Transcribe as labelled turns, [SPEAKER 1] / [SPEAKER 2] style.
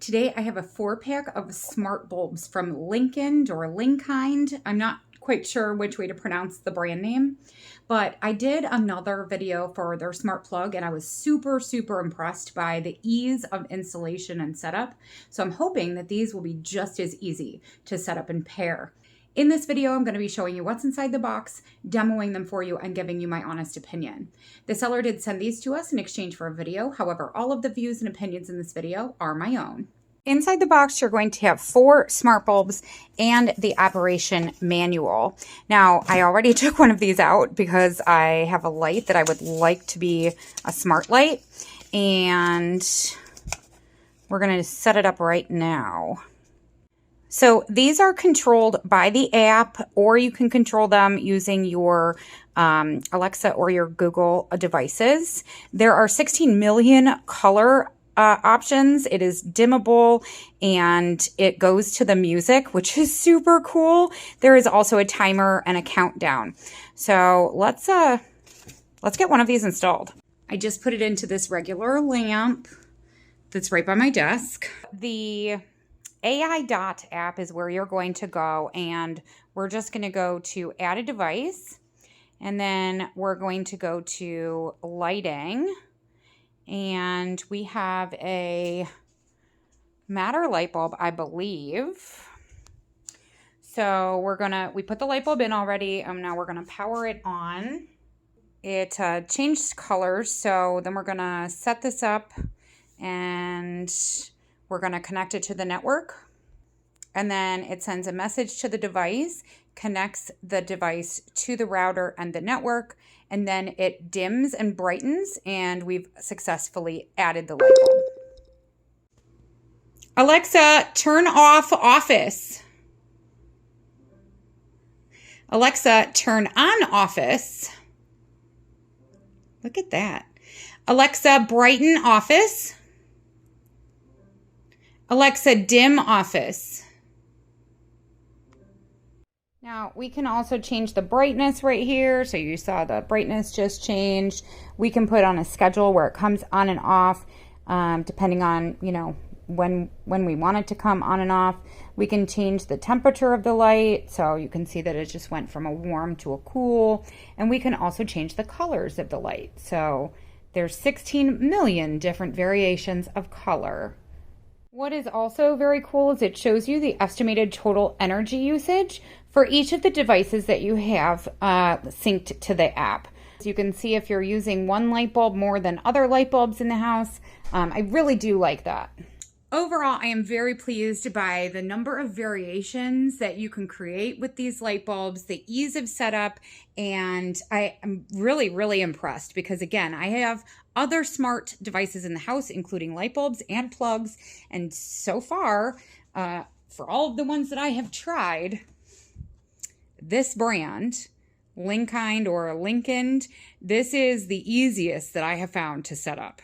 [SPEAKER 1] Today I have a 4-pack of smart bulbs from Linkind or Linkind. I'm not quite sure which way to pronounce the brand name, but I did another video for their smart plug and I was super impressed by the ease of installation and setup. So I'm hoping that these will be just as easy to set up and pair. In this video, I'm going to be showing you what's inside the box, demoing them for you, and giving you my honest opinion. The seller did send these to us in exchange for a video. However, all of the views and opinions in this video are my own. Inside the box, you're going to have 4 smart bulbs and the operation manual. Now, I already took one of these out because I have a light that I would like to be a smart light, and we're going to set it up right now. So these are controlled by the app, or you can control them using your Alexa or your Google devices. There are 16 million color options. It is dimmable and it goes to the music, which is super cool. There is also a timer and a countdown. So let's get one of these installed. I just put it into this regular lamp that's right by my desk. The AI Dot app is where you're going to go, and we're just going to go to add a device, and then we're going to go to lighting, and we have a matter light bulb, I believe. So we put the light bulb in already. Now we're gonna power it on. It changed colors, so then we're gonna set this up and we're going to connect it to the network, and then it sends a message to the device, connects the device to the router and the network, and then it dims and brightens, and we've successfully added the light bulb. Alexa, turn off Office. Alexa, turn on Office. Look at that. Alexa, brighten Office. Alexa, dim Office. Now, we can also change the brightness right here. So you saw the brightness just changed. We can put on a schedule where it comes on and off, depending on, when we want it to come on and off. We can change the temperature of the light. So you can see that it just went from a warm to a cool. And we can also change the colors of the light. So there's 16 million different variations of color. What is also very cool is it shows you the estimated total energy usage for each of the devices that you have synced to the app. So you can see if you're using one light bulb more than other light bulbs in the house. I really do like that. Overall, I am very pleased by the number of variations that you can create with these light bulbs, the ease of setup, and I am really impressed because, again, I have other smart devices in the house, including light bulbs and plugs, and so far, for all of the ones that I have tried, this brand, Linkind or Linkind, this is the easiest that I have found to set up.